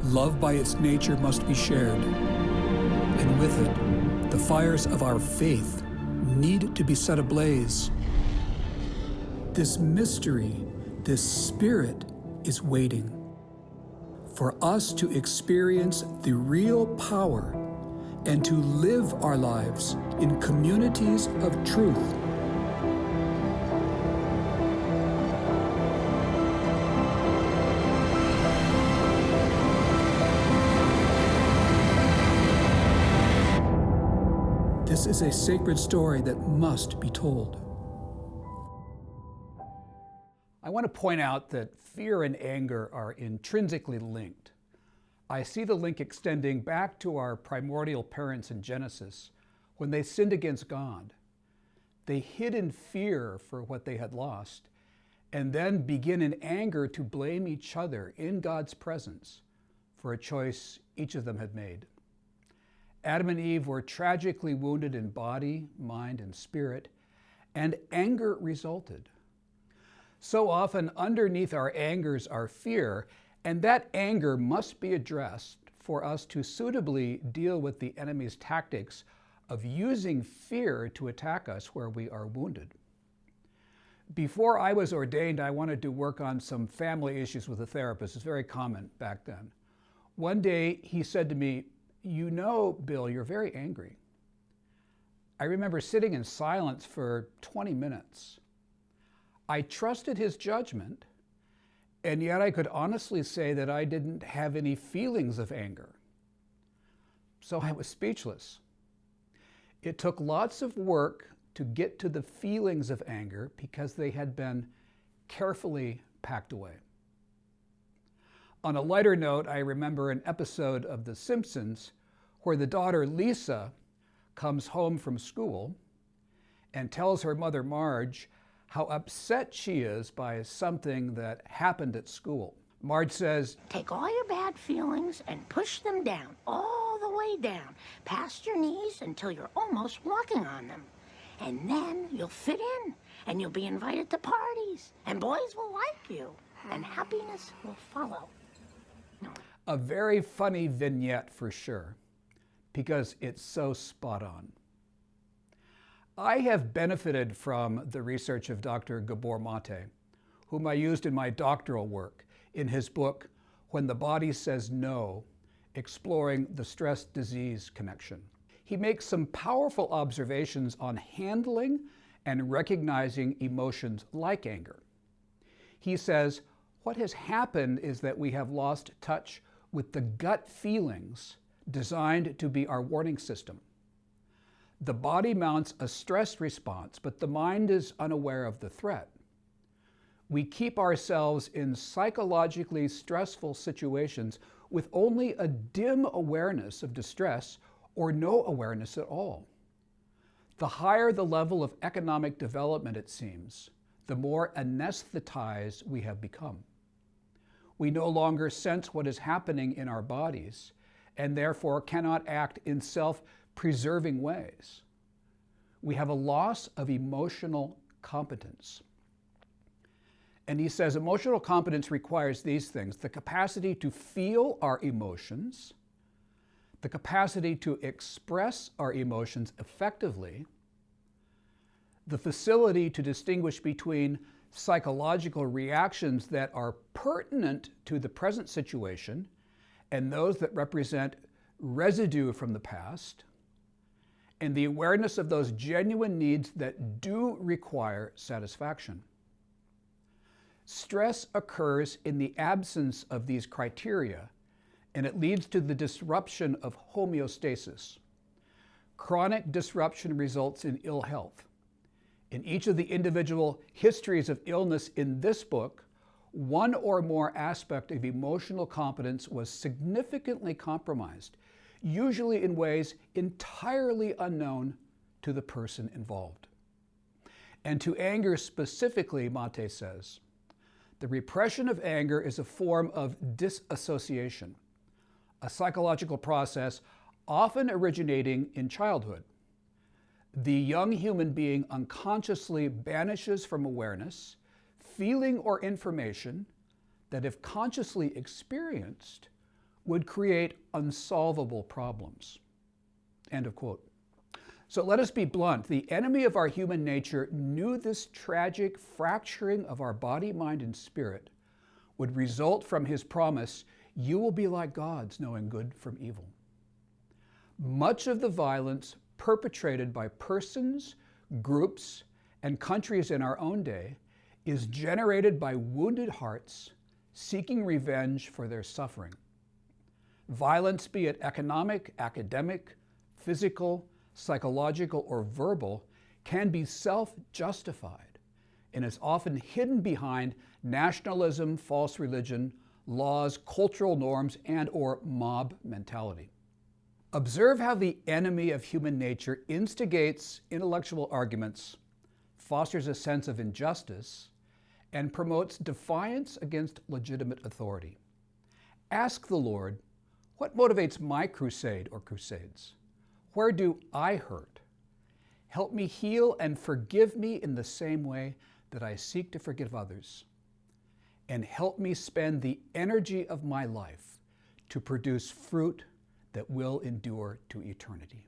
Love by its nature must be shared, and with it, the fires of our faith need to be set ablaze. This mystery, this spirit is waiting for us to experience the real power and to live our lives in communities of truth. This is a sacred story that must be told. I want to point out that fear and anger are intrinsically linked. I see the link extending back to our primordial parents in Genesis when they sinned against God. They hid in fear for what they had lost and then begin in anger to blame each other in God's presence for a choice each of them had made. Adam and Eve were tragically wounded in body, mind, and spirit, and anger resulted. So often underneath our angers are fear, and that anger must be addressed for us to suitably deal with the enemy's tactics of using fear to attack us where we are wounded. Before I was ordained, I wanted to work on some family issues with a therapist. It's very common back then. One day he said to me, "You know, Bill, you're very angry." I remember sitting in silence for 20 minutes. I trusted his judgment, and yet I could honestly say that I didn't have any feelings of anger. So I was speechless. It took lots of work to get to the feelings of anger because they had been carefully packed away. On a lighter note, I remember an episode of The Simpsons where the daughter Lisa comes home from school and tells her mother Marge how upset she is by something that happened at school. Marge says, "Take all your bad feelings and push them down, all the way down, past your knees until you're almost walking on them. And then you'll fit in, and you'll be invited to parties, and boys will like you, and happiness will follow." A very funny vignette for sure, because it's so spot on. I have benefited from the research of Dr. Gabor Mate, whom I used in my doctoral work in his book, When the Body Says No, Exploring the Stress-Disease Connection. He makes some powerful observations on handling and recognizing emotions like anger. He says, what has happened is that we have lost touch with the gut feelings designed to be our warning system. The body mounts a stress response, but the mind is unaware of the threat. We keep ourselves in psychologically stressful situations with only a dim awareness of distress or no awareness at all. The higher the level of economic development, it seems, the more anesthetized we have become. We no longer sense what is happening in our bodies and therefore cannot act in self-preserving ways. We have a loss of emotional competence. And he says emotional competence requires these things: the capacity to feel our emotions, the capacity to express our emotions effectively, the facility to distinguish between psychological reactions that are pertinent to the present situation and those that represent residue from the past, and the awareness of those genuine needs that do require satisfaction. Stress occurs in the absence of these criteria, and it leads to the disruption of homeostasis. Chronic disruption results in ill health. In each of the individual histories of illness in this book, one or more aspect of emotional competence was significantly compromised, usually in ways entirely unknown to the person involved. And to anger specifically, Mate says, the repression of anger is a form of disassociation, a psychological process often originating in childhood. The young human being unconsciously banishes from awareness feeling or information that, if consciously experienced, would create unsolvable problems. End of quote. So let us be blunt. The enemy of our human nature knew this tragic fracturing of our body, mind, and spirit would result from his promise, "You will be like gods, knowing good from evil." Much of the violence perpetrated by persons, groups, and countries in our own day is generated by wounded hearts seeking revenge for their suffering. Violence, be it economic, academic, physical, psychological, or verbal, can be self-justified and is often hidden behind nationalism, false religion, laws, cultural norms, and/or mob mentality. Observe how the enemy of human nature instigates intellectual arguments, fosters a sense of injustice, and promotes defiance against legitimate authority. Ask the Lord, what motivates my crusade or crusades? Where do I hurt? Help me heal and forgive me in the same way that I seek to forgive others. And help me spend the energy of my life to produce fruit that will endure to eternity.